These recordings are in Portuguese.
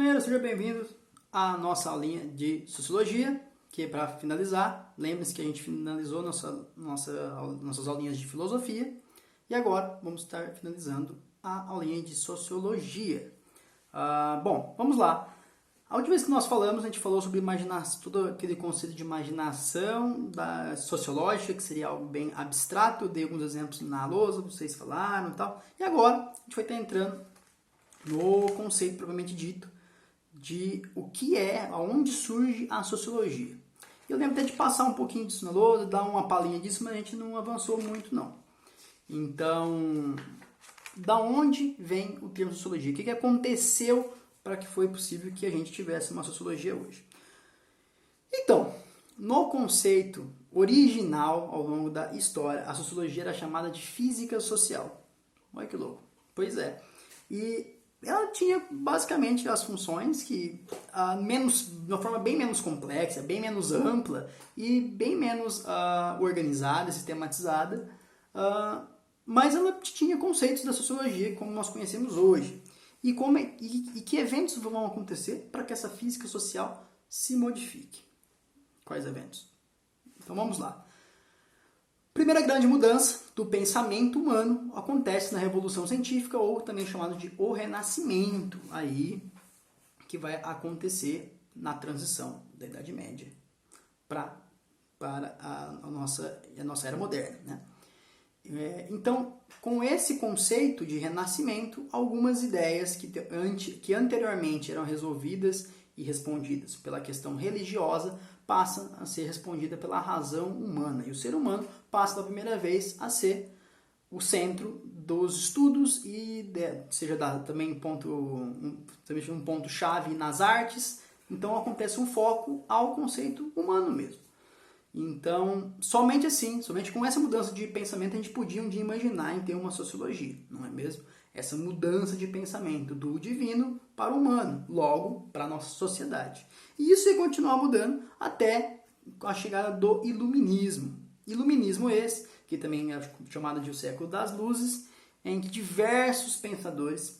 Primeiro, sejam bem-vindos à nossa aulinha de Sociologia, que é para finalizar. Lembre-se que a gente finalizou nossas aulinhas de Filosofia e agora vamos estar finalizando a aulinha de Sociologia. Bom, vamos lá. A última vez que nós falamos, a gente falou sobre imaginação, todo aquele conceito de imaginação sociológica, que seria algo bem abstrato. Eu dei alguns exemplos na lousa, vocês falaram e tal. E agora a gente vai estar entrando no conceito propriamente dito de o que é, aonde surge a sociologia. Eu lembro até de passar um pouquinho disso na lousa, dar uma palhinha disso, mas a gente não avançou muito não. Então, da onde vem o termo sociologia? O que aconteceu para que foi possível que a gente tivesse uma sociologia hoje? Então, no conceito original, ao longo da história, a sociologia era chamada de física social. Olha que louco. Pois é. E ela tinha basicamente as funções que, de uma forma bem menos complexa, bem menos ampla e bem menos organizada, sistematizada, mas ela tinha conceitos da sociologia como nós conhecemos hoje. E que eventos vão acontecer para que essa física social se modifique? Quais eventos? Então vamos lá. Primeira grande mudança do pensamento humano acontece na Revolução Científica, ou também chamado de o Renascimento, aí que vai acontecer na transição da Idade Média para a nossa Era Moderna, né? Então, com esse conceito de renascimento, algumas ideias que anteriormente eram resolvidas e respondidas pela questão religiosa passam a ser respondidas pela razão humana. E o ser humano passa pela primeira vez a ser o centro dos estudos e seja também um ponto-chave nas artes. Então acontece um foco ao conceito humano mesmo. Então, somente assim, somente com essa mudança de pensamento, a gente podia um dia imaginar em ter uma sociologia, não é mesmo? Essa mudança de pensamento do divino para o humano, logo para a nossa sociedade. E isso ia continuar mudando até a chegada do Iluminismo. Iluminismo esse, que também é chamado de o século das luzes, em que diversos pensadores,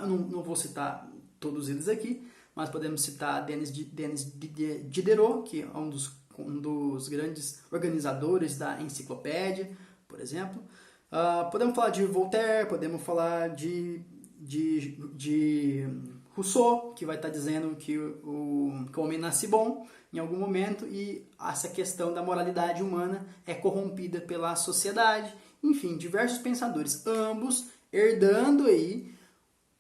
eu não vou citar todos eles aqui, mas podemos citar Denis Diderot, que é um dos grandes organizadores da enciclopédia, por exemplo. Podemos falar de Voltaire, podemos falar de Rousseau, que vai estar dizendo que o homem nasce bom em algum momento e essa questão da moralidade humana é corrompida pela sociedade. Enfim, diversos pensadores, ambos herdando aí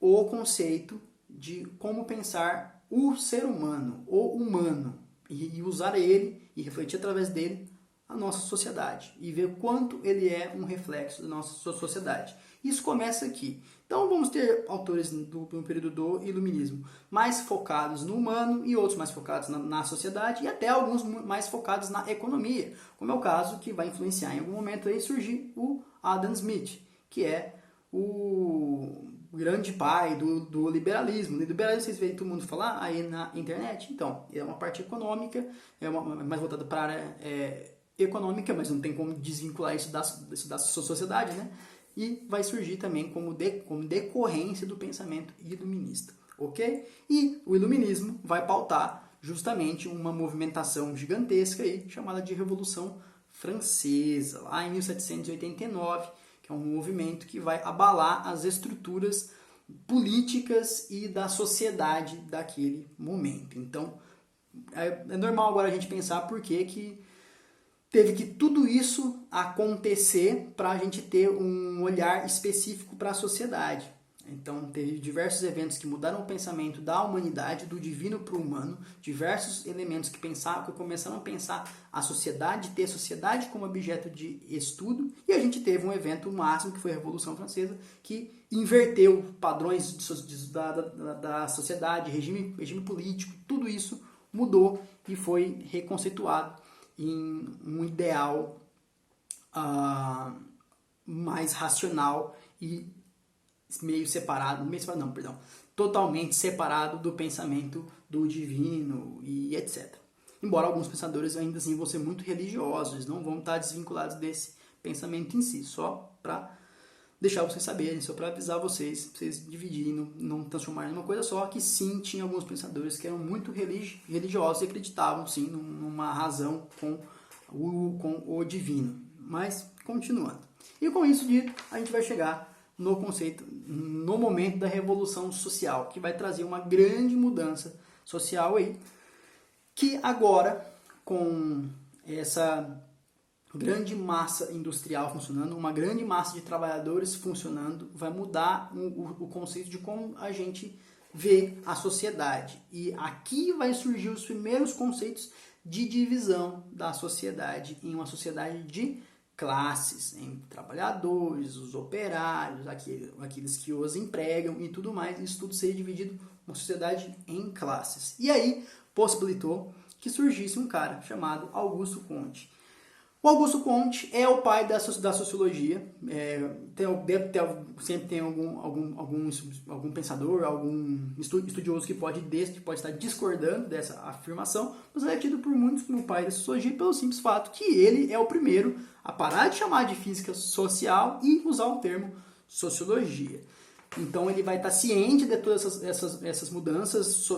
o conceito de como pensar o ser humano, o humano, e usar ele e refletir através dele a nossa sociedade e ver quanto ele é um reflexo da nossa sociedade. Isso começa aqui. Então vamos ter autores do período do Iluminismo mais focados no humano e outros mais focados na sociedade e até alguns mais focados na economia, como é o caso que vai influenciar em algum momento aí surgir o Adam Smith, que é o grande pai do liberalismo. O liberalismo, vocês veem todo mundo falar aí na internet? Então, é uma parte econômica, mais voltada para a área econômica, mas não tem como desvincular isso da sociedade, né? E vai surgir também como decorrência do pensamento iluminista, ok? E o iluminismo vai pautar justamente uma movimentação gigantesca aí, chamada de Revolução Francesa, lá em 1789, que é um movimento que vai abalar as estruturas políticas e da sociedade daquele momento. Então, é normal agora a gente pensar por que teve que tudo isso acontecer para a gente ter um olhar específico para a sociedade. Então, teve diversos eventos que mudaram o pensamento da humanidade, do divino para o humano, diversos elementos que começaram a pensar a sociedade, ter a sociedade como objeto de estudo, e a gente teve um evento máximo, que foi a Revolução Francesa, que inverteu padrões da sociedade, regime político, tudo isso mudou e foi reconceituado em um ideal mais racional e totalmente separado do pensamento do divino e etc. Embora alguns pensadores ainda assim vão ser muito religiosos, não vão estar desvinculados desse pensamento em si, só para deixar vocês saberem, só para avisar vocês, pra vocês dividirem, não transformarem numa coisa só, que sim, tinha alguns pensadores que eram muito religiosos e acreditavam sim numa razão com o divino. Mas, continuando. E com isso dito, a gente vai chegar no conceito, no momento da revolução social, que vai trazer uma grande mudança social aí, que agora, com essa grande massa industrial funcionando, uma grande massa de trabalhadores funcionando, vai mudar o conceito de como a gente vê a sociedade. E aqui vai surgir os primeiros conceitos de divisão da sociedade em uma sociedade de classes, em trabalhadores, os operários, aqueles que os empregam e tudo mais. Isso tudo seria dividido uma sociedade em classes. E aí possibilitou que surgisse um cara chamado Augusto Comte. O Augusto Comte é o pai da sociologia. Sempre tem algum pensador, algum estudioso que pode estar discordando dessa afirmação, mas ele é tido por muitos como o pai da sociologia pelo simples fato que ele é o primeiro a parar de chamar de física social e usar o termo sociologia. Então ele vai estar ciente de todas essas mudanças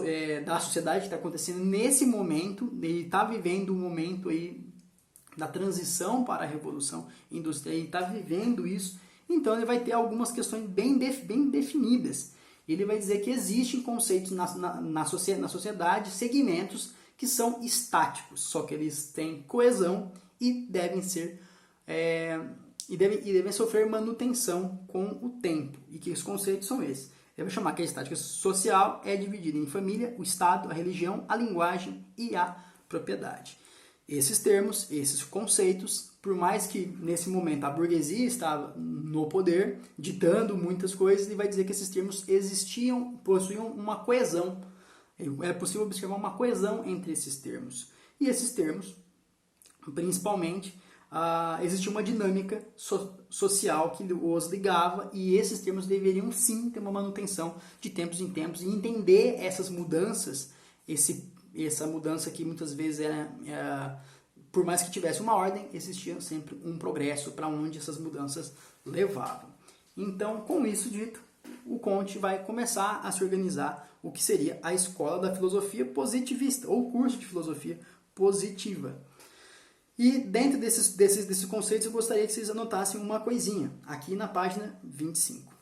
da sociedade que está acontecendo nesse momento. Ele está vivendo um momento aí da transição para a Revolução Industrial, ele está vivendo isso, então ele vai ter algumas questões bem definidas. Ele vai dizer que existem conceitos na sociedade, segmentos que são estáticos, só que eles têm coesão e devem sofrer manutenção com o tempo. E que os conceitos são esses. Ele vai chamar que a estática social é dividida em família, o Estado, a religião, a linguagem e a propriedade. Esses termos, esses conceitos, por mais que nesse momento a burguesia estava no poder, ditando muitas coisas, ele vai dizer que esses termos possuíam uma coesão. É possível observar uma coesão entre esses termos. E esses termos, principalmente, existia uma dinâmica social que os ligava, e esses termos deveriam sim ter uma manutenção de tempos em tempos e entender essas mudanças, essa mudança que muitas vezes por mais que tivesse uma ordem, existia sempre um progresso para onde essas mudanças levavam. Então, com isso dito, o Comte vai começar a se organizar o que seria a escola da filosofia positivista, ou curso de filosofia positiva. E dentro desses conceitos eu gostaria que vocês anotassem uma coisinha, aqui na página 25.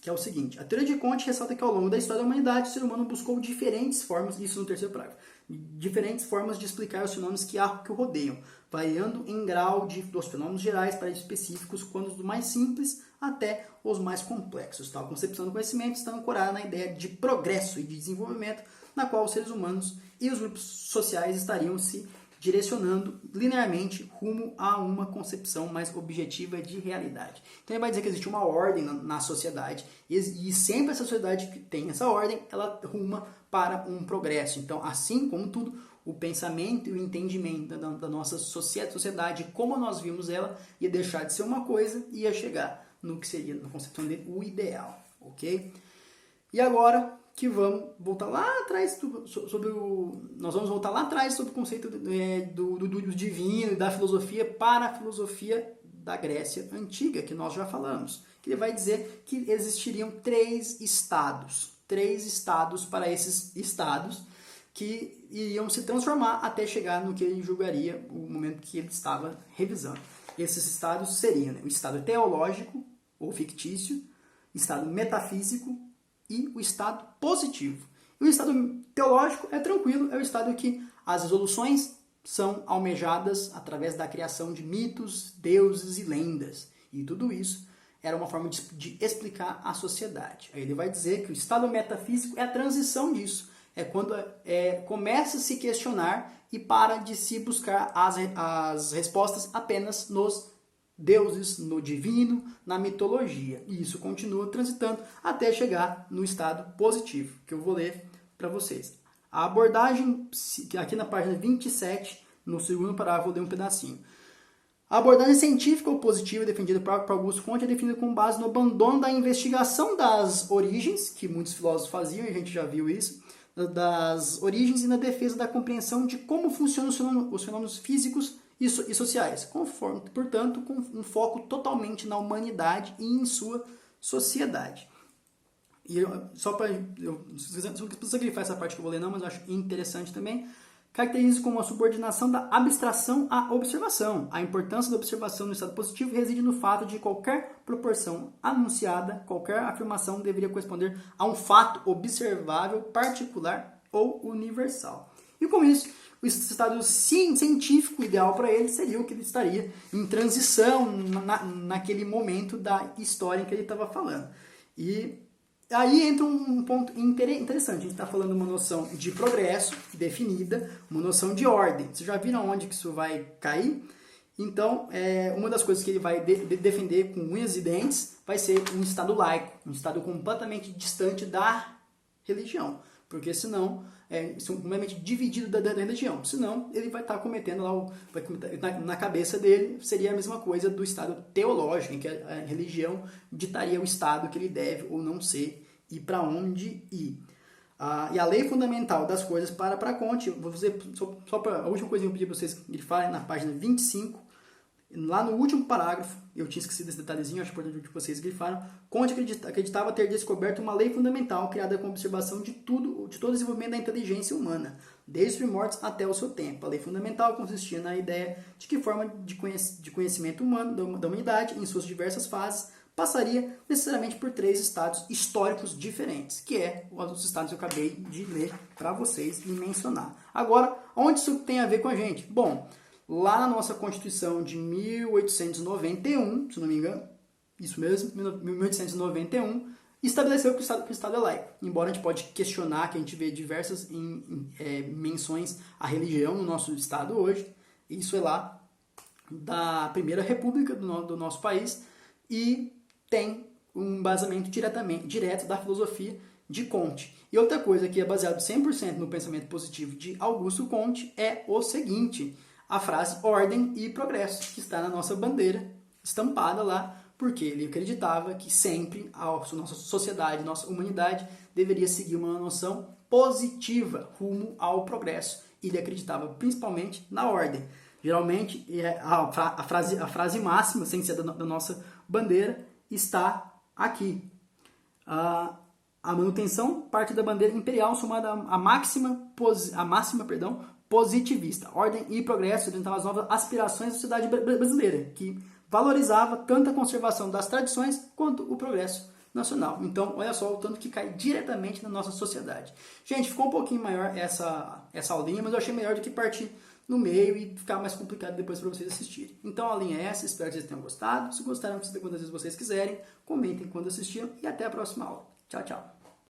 Que é o seguinte: a teoria de Comte ressalta que ao longo da história da humanidade o ser humano buscou diferentes formas, isso no terceiro parágrafo, diferentes formas de explicar os fenômenos que o rodeiam, variando em grau dos fenômenos gerais para específicos, quando do mais simples até os mais complexos. Tal concepção do conhecimento está ancorada na ideia de progresso e de desenvolvimento, na qual os seres humanos e os grupos sociais estariam se direcionando linearmente rumo a uma concepção mais objetiva de realidade. Então ele vai dizer que existe uma ordem na sociedade e sempre essa sociedade que tem essa ordem, ela ruma para um progresso. Então, assim como tudo, o pensamento e o entendimento da nossa sociedade, como nós vimos ela, ia deixar de ser uma coisa e ia chegar no que seria, na concepção dele, o ideal. Ok? E agora que vamos voltar lá atrás nós vamos voltar lá atrás sobre o conceito do divino e da filosofia para a filosofia da Grécia Antiga, que nós já falamos. Que ele vai dizer que existiriam três estados para esses estados que iriam se transformar até chegar no que ele julgaria o momento que ele estava revisando. Esses estados seriam o estado teológico ou fictício, estado metafísico e o estado positivo. E o estado teológico é tranquilo, é o estado que as resoluções são almejadas através da criação de mitos, deuses e lendas. E tudo isso era uma forma de explicar a sociedade. Aí ele vai dizer que o estado metafísico é a transição disso. É quando começa a se questionar e para de se buscar as respostas apenas nos deuses, no divino, na mitologia. E isso continua transitando até chegar no estado positivo, que eu vou ler para vocês. A abordagem, aqui na página 27, no segundo parágrafo, eu vou ler um pedacinho. A abordagem científica ou positiva defendida por Augusto Comte é definida com base no abandono da investigação das origens, que muitos filósofos faziam, e a gente já viu isso, das origens, e na defesa da compreensão de como funcionam os fenômenos físicos e sociais, portanto, com um foco totalmente na humanidade e em sua sociedade. E só para não precisa grifar essa parte que eu vou ler não, mas eu acho interessante também. Caracteriza como a subordinação da abstração à observação. A importância da observação no estado positivo reside no fato de qualquer proporção anunciada, qualquer afirmação deveria corresponder a um fato observável, particular ou universal. E com isso, o estado científico ideal para ele seria o que ele estaria em transição naquele momento da história em que ele estava falando. E aí entra um ponto interessante. A gente está falando uma noção de progresso definida, uma noção de ordem. Vocês já viram onde que isso vai cair? Então, uma das coisas que ele vai defender com unhas e dentes vai ser um estado laico, um estado completamente distante da religião. Porque senão, completamente dividido da religião. Senão, ele vai estar cometendo lá, na cabeça dele, seria a mesma coisa do estado teológico, em que a religião ditaria o estado que ele deve ou não ser e para onde ir. E a lei fundamental das coisas para Comte, vou fazer só para a última coisa que eu pedi para vocês grifarem na página 25, lá no último parágrafo, eu tinha esquecido desse detalhezinho, acho importante que vocês grifaram. Comte acreditava ter descoberto uma lei fundamental criada com observação de todo o desenvolvimento da inteligência humana, desde os primórdios até o seu tempo. A lei fundamental consistia na ideia de que forma de conhecimento humano da humanidade, em suas diversas fases, passaria necessariamente por 3 estados históricos diferentes, que os estados que eu acabei de ler para vocês e mencionar. Agora, onde isso tem a ver com a gente? Bom, lá na nossa Constituição de 1891, se não me engano, isso mesmo, 1891, estabeleceu que o Estado é laico. Embora a gente pode questionar, que a gente vê diversas menções à religião no nosso Estado hoje, isso é lá da Primeira República do nosso país, e tem um embasamento direto da filosofia de Comte. E outra coisa que é baseado 100% no pensamento positivo de Augusto Comte é o seguinte: a frase ordem e progresso, que está na nossa bandeira, estampada lá, porque ele acreditava que sempre a nossa sociedade, nossa humanidade, deveria seguir uma noção positiva rumo ao progresso. Ele acreditava principalmente na ordem. Geralmente, a frase máxima, sem ser da nossa bandeira, está aqui. A manutenção parte da bandeira imperial somada à máxima positivista. Ordem e progresso representavam as novas aspirações da sociedade brasileira, que valorizava tanto a conservação das tradições quanto o progresso nacional. Então, olha só o tanto que cai diretamente na nossa sociedade. Gente, ficou um pouquinho maior essa aulinha, mas eu achei melhor do que partir no meio e ficar mais complicado depois para vocês assistirem. Então a linha é essa, espero que vocês tenham gostado. Se gostaram, assistam quantas vezes vocês quiserem, comentem quando assistiram e até a próxima aula. Tchau, tchau!